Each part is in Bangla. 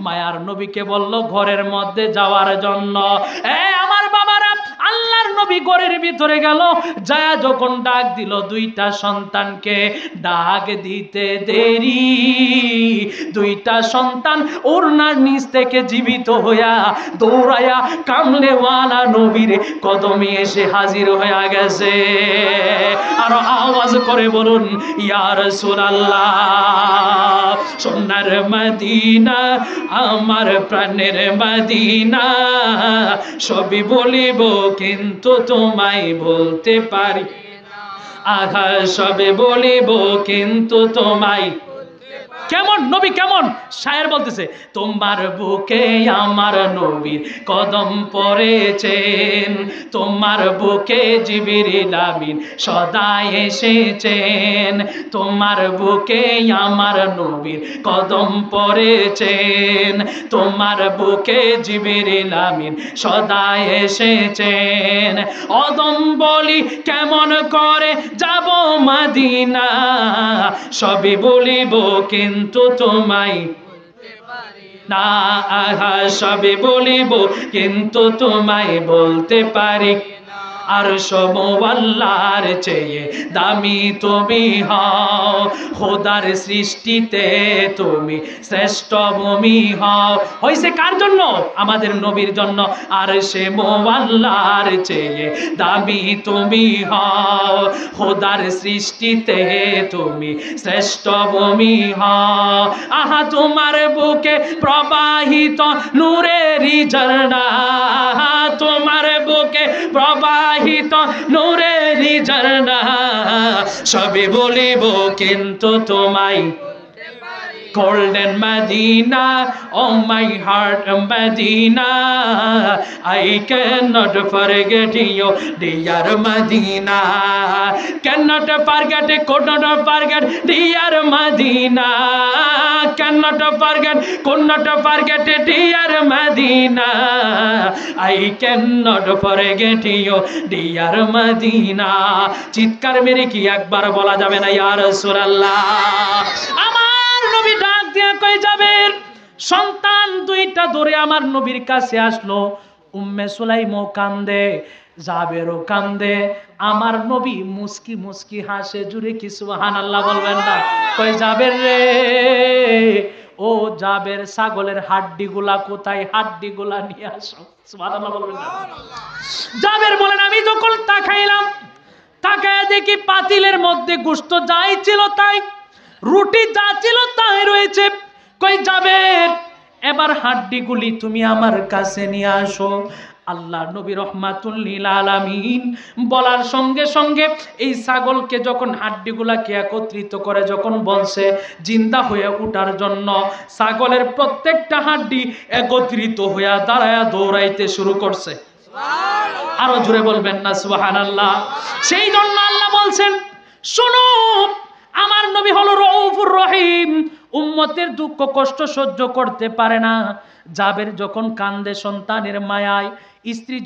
মায়ার নবীকে বলল ঘরের মধ্যে যাওয়ার জন্য। আমার বাবারা, আল্লাহর নবী ঘরের ভিতরে গেল, যায় যখন ডাক দিল দুইটা সন্তানকে, ডাক দিতে দেরি দুইটা সন্তান ওড়নার নিচ থেকে জীবিত হইয়া দৌড়াইয়া কামলেওয়ালা নবীর কদমে এসে হাজির হয়ে গেছে। আর আওয়াজ করে বলুন, ইয়া রাসূলুল্লাহ, সোনার মদিনা, আমার প্রাণের মদিনা, সবই বলিব কিন্তু তোমায় বলতে পারি না। আহা, সবে বলিব কিন্তু তোমায়। কেমন নবী, কেমন শায়ের বলতেছে, তোমার বুকে আমার নবীর কদম পড়েছেন, তোমার বুকে জিবরিল আমিন সদা এসেছেন, তোমার বুকে আমার নবীর কদম পড়েছেন, তোমার বুকে জিবরিল আমিন সদা এসেছেন। অদম বলি কেমন করে যাব মদিনা, সবই বলিব কিন্তু তোমায় বলতে পারি না। আহা, সবে বলিব কিন্তু তোমায় বলতে পারি। আর সমওয়াল্লার চেয়ে দামি তুমি হও, খোদার সৃষ্টিতে তুমি শ্রেষ্ঠ ভূমি হও। হইছে কার জন্য? আমাদের নবীর জন্য। আর সে মোয়াল্লার চেয়ে দামি তুমি হও, খোদার সৃষ্টিতে তুমি শ্রেষ্ঠ ভূমি হও। আহা, তোমার বুকে প্রবাহিত নূরেরই ঝর্ণা, তোমার বুকে প্রবাহিত নূরেরই ঝর্ণা, সবে বলিব কিন্তু তোমায় golden Medina, oh my heart Medina, I cannot forget you dear Medina, cannot forget, could not forget dear Medina, cannot forget, could not forget dear Medina, I cannot forget you dear Medina। চিৎকার মেরে কি একবার বলা যাবে না ইয়া রাসূলুল্লাহ? আমার নবী ডাক দিয়া কই যাবেন, সন্তান দুইটা ধরে আমার নবীর কাছে আসলো। উম্মে সুলাইমও কান্দে, জাবেরও কান্দে, আমার নবী মুস্কি মুস্কি হাসে। জুড়ে কি সুবহানাল্লাহ বলবেন না? কই জাবের রে, ও জাবের, ছাগলের হাড্ডিগুলা কোথায়? হাড্ডিগুলা নিয়ে আসো। সুবহানাল্লাহ বলবেন না? জাবের বলেন, আমি যখন তাকাইলাম, তাকায় দেখি পাতিলের মধ্যে গোশত যাই ছিল তাই, রুটি যা ছিল তাই রয়েছে। কই যাবের, এবার হাড্ডিগুলি তুমি আমার কাছে নিয়ে আসো। আল্লাহ নবী রহমাতুল লিল আলামিন বলার সঙ্গে সঙ্গে এই ছাগলকে যখন হাড্ডিগুলাকে একত্রিত করে যখন বলছে জিন্দা হয়ে ওঠার জন্য, ছাগলের প্রত্যেকটা হাড্ডি একত্রিত হয়ে দাঁড়ায়া দৌড়াইতে শুরু করছে। আরো জোরে বলবেন না সুবহানাল্লাহ? সেই জন্য আল্লাহ বলছেন, শোনো, আমার নবী হলো রউফুর রহিম, উম্মতের দুঃখ কষ্ট সহ্য করতে পারে না। জাবের যখন কান্দে সন্তানের মায়ায়, স্ত্রী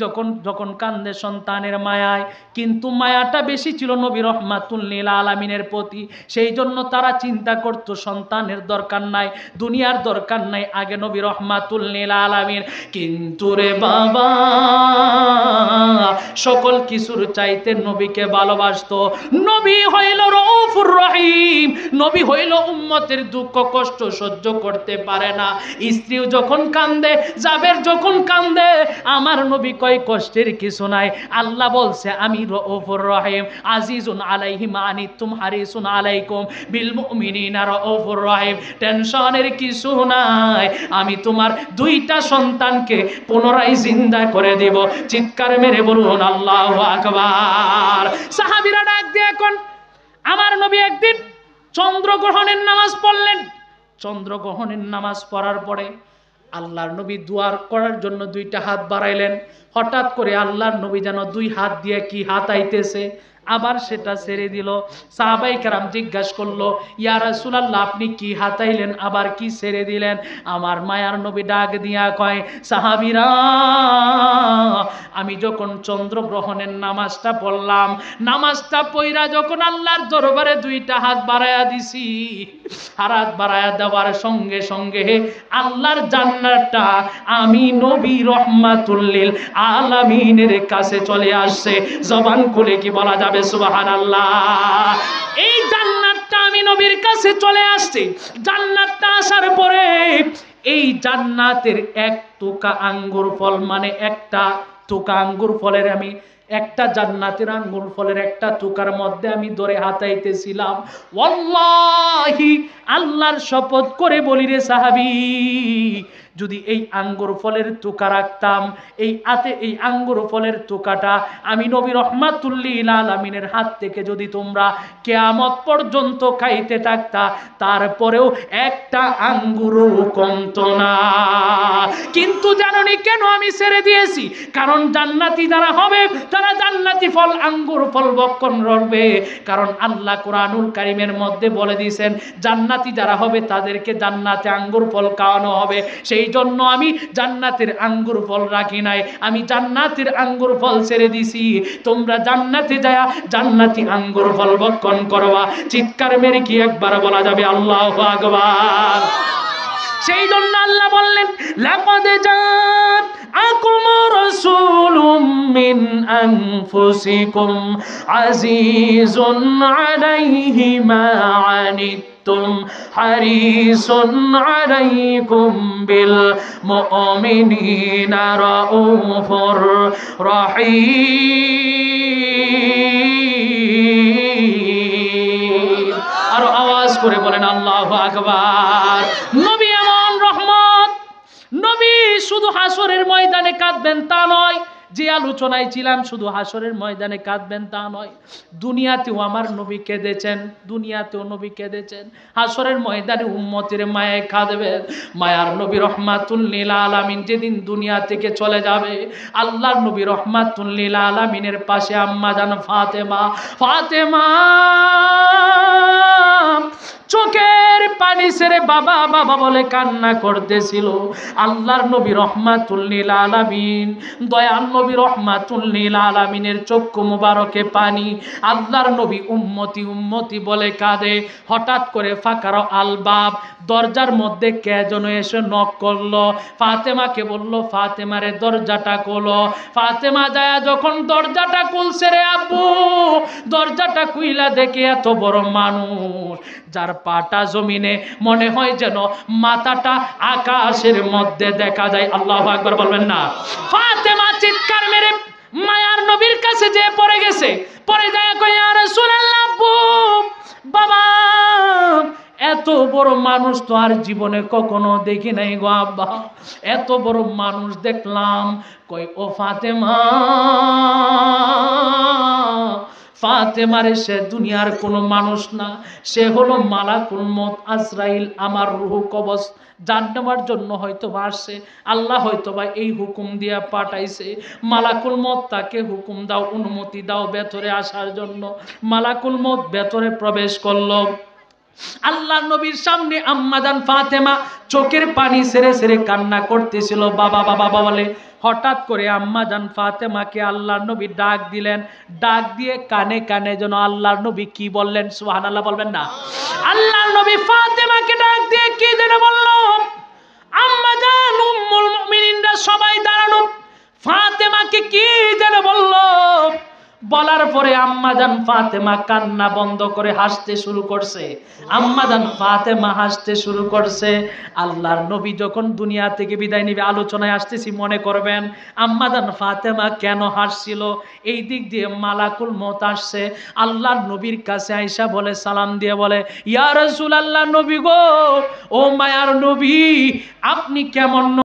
যখন কান্দে সন্তানের মায়ায়, কিন্তু মায়াটা বেশি ছিল নবী রহমাতুল লিল আলামিনের প্রতি। সেই জন্য তারা চিন্তা করত সন্তানের দরকার নাই, দুনিয়ার দরকার নাই, আগে নবী রহমাতুল লিল আলামিন। কিন্তু রে বাবা, সকল কিছুর চাইতে নবীকে ভালোবাসতো। নবী হইল রউফুর রহিম, নবী হইল উম্মতের দুঃখ কষ্ট সহ্য করতে পারে না। স্ত্রীও যখন কান্দে, জাবের যখন কান্দে, আমার নবী কয় কষ্টের কিছু নাই। আল্লাহ বলছে, আমি রউফুর রহিম, আজিজুন আলাইহি মা আনিতুম হারিসুন আলাইকুম বিল মুমিনিনা রউফুর রহিম। টেনশনের কিছু নাই, আমি তোমার দুইটা সন্তানকে পুনরায় জিন্দা করে দেব। চিৎকার মেরে বলুন আল্লাহু আকবার। সাহাবীরা ডাক দিয়ে এখন, আমার নবী একদিন চন্দ্রগ্রহণের নামাজ পড়লেন। চন্দ্রগ্রহণের নামাজ পড়ার পরে আল্লাহর নবী দোয়া করার জন্য দুইটা হাত বাড়াইলেন। হঠাৎ করে আল্লাহর নবী যেন দুই হাত দিয়ে কি হাত আইতেছে, আবার সেটা ছেড়ে দিল। সাহাবায়ে কেরাম জিজ্ঞাসা করলো, ইয়া রাসূলুল্লাহ আপনি কি হাতাইলেন আবার কি ছেড়ে দিলেন? আমার মায়ার নবী ডাক দিয়া কয়, সাহাবীরা আমি যখন চন্দ্রগ্রহণের নামাজটা পড়লাম, নামাজটা পইরা যখন আল্লাহর দরবারে দুইটা হাত বাড়ায়া দিছি, হাত বাড়ায়া দেওয়ার সঙ্গে সঙ্গে আল্লাহর জান্নাতটা আমি নবী রহমাতুল লিল আলামিনের কাছে চলে আসছে। জবান খুলে কি বলা যাবে সুবহানাল্লাহ? এই জান্নাতটা আমি নবীর কাছে চলে আসছে। জান্নাতটা আসার পরে এই জান্নাতের এক টুকা আঙ্গুর ফল, মানে একটা টুকা আঙ্গুর ফলের আমি একটা জান্নাতের আঙ্গুর ফলের একটা টুকার মধ্যে আমি ধরে হাতাইতেছিলাম। ওয়াল্লাহি আল্লাহর শপথ করে বলি রে সাহাবী, যদি এই আঙ্গুর ফলের টুকা রাখতাম, এই আঙ্গুর ফলের টুকাটা আমি নবী রহমাতুল লিল আলামিনের হাত থেকে যদি তোমরা কিয়ামত পর্যন্ত খাইতে থাকতা, তারপরেও একটা আঙ্গুরও কমতো না। কিন্তু জানোনি কেন আমি ছেড়ে দিয়েছি? কারণ জান্নাতি যারা হবে তারা জান্নাতি ফল আঙ্গুর ফল ভক্ষণ করবে। কারণ আল্লাহ কোরআনুল কারীমের মধ্যে বলে দিয়েছেন জান্নাতি যারা হবে তাদেরকে জান্নাতে আঙ্গুর ফল খাওয়ানো হবে। সেই জন্য আমি জান্নাতের আঙ্গুর ফল রাখি নাই, আমি জান্নাতের আঙ্গুর ফল ছেড়ে দিছি। তোমরা জান্নাতে যায় জান্নাতি আঙ্গুর ফল ভক্ষণ করবা। চিৎকার মেরে কি একবার বলা যাবে আল্লাহু আকবার? সেই জন্য আল্লাহ বললেন, লাকাদ জাআকুম রাসূলুম মিন আনফুসিকুম আজিজুন আলাইহি মা আনিতুম হারিসুন আলাইকুম বিল মুমিনিনা রাউফুর রহিম। আরো আওয়াজ করে বলেন আল্লাহু আকবার। নবী এমন রহমত, নবী শুধু হাসরের ময়দানে কাঁদবেন তা নয়, যে আলোচনায় ছিলাম শুধু হাসরের ময়দানে কাঁদবেন তা নয়, দুনিয়াতেও আমার নবী কেঁদেছেন, দুনিয়াতেও নবী কেঁদেছেন। হাসরের ময়দানে উম্মতের মায়ায় কাঁদবেন। মায়ার নবী রহমাতুল লিল আলামিন যেদিন দুনিয়া থেকে চলে যাবে, আল্লাহর নবী রহমাতুল লিল আলামিনের পাশে আম্মা জান ফাতেমা, ফাতেমা চোখের পানি ছেড়ে বাবা বাবা বলে কান্না করতেছিল। আল্লাহর নবী রহমাতুল লিল আলামিন, দয়াল নবী রহমাতুল লিল আলামিনের চক্ষু মুবারকে পানি। আল্লাহর নবী উম্মতি উম্মতি বলে কাঁদে। হঠাৎ করে ফাকার আলবাব, দরজার মধ্যে কে যেন এসে নক করলো। ফাতেমাকে বলল, ফাতেমারে দরজাটা খোলো। ফাতেমা যায় যখন দরজাটা খুলছে, রে আব্বু দরজাটা খুইলা দেখে এত বড় মানুষ, যার পাটা জমিনে, মনে হয় যেন মাথাটা আকাশের মধ্যে দেখা যায়। আল্লাহু আকবার বলবেন না? ফাতেমা চিৎকার মেরে মায়ার নবীর কাছে যে পড়ে গেছে, পড়ে যায় কই, ইয়া রাসূলুল্লাহ, আব্বু বাবা এত বড় মানুষ তো আর জীবনে কখনো দেখি নাই গো আব্বা, এত বড় মানুষ দেখলাম। কই ও ফাতেমা, ফাতেমারে সে দুনিয়ার কোনো মানুষ না, সে হলো মালাকুল মউত আজরাইল। আমার রূহ কবজ জান নেওয়ার জন্য হয়তো আসছে, আল্লাহ হয়তো বা এই হুকুম দিয়া পাঠাইছে। মালাকুল মউত তাকে হুকুম দাও, অনুমতি দাও ভেতরে আসার জন্য। মালাকুল মউত ভেতরে প্রবেশ করলো। আল্লাহ নবীর সামনে আম্মা জান ফাতেমা চোখের পানি ছেড়ে ছেড়ে কান্না করতেছিল, বাবা বাবা বলে। হঠাৎ করে আম্মা জান ফাতেমাকে আল্লাহর নবী ডাক দিলেন। ডাক দিয়ে কানে কানে যেন আল্লাহর নবী কি বললেন, সুবহানাল্লাহ বলবেন না? আল্লাহর নবী ফাতেমাকে ডাক দিয়ে কি যেন বলল। আম্মা জান উম্মুল মুমিনিনরা সবাই দাঁড়ানো, ফাতেমাকে কি যেন বলল। বলার পরে আম্মা জান ফাতেমা কান্না বন্ধ করে হাসতে শুরু করছে। আম্মা জান ফাতেমা হাসতে শুরু করছে। আল্লাহর নবী যখন দুনিয়া থেকে বিদায় নেবে, আলোচনায় আসতেছি মনে করবেন, আম্মা জান ফাতেমা কেন হাসছিল? এই দিক দিয়ে মালাকুল মউত আসছে। আল্লাহর নবীর কাছে আয়েশা বলে, সালাম দিয়ে বলে, ইয়া রাসূলুল্লাহ, নবী গো, ও মায়ার নবী, আপনি কেমন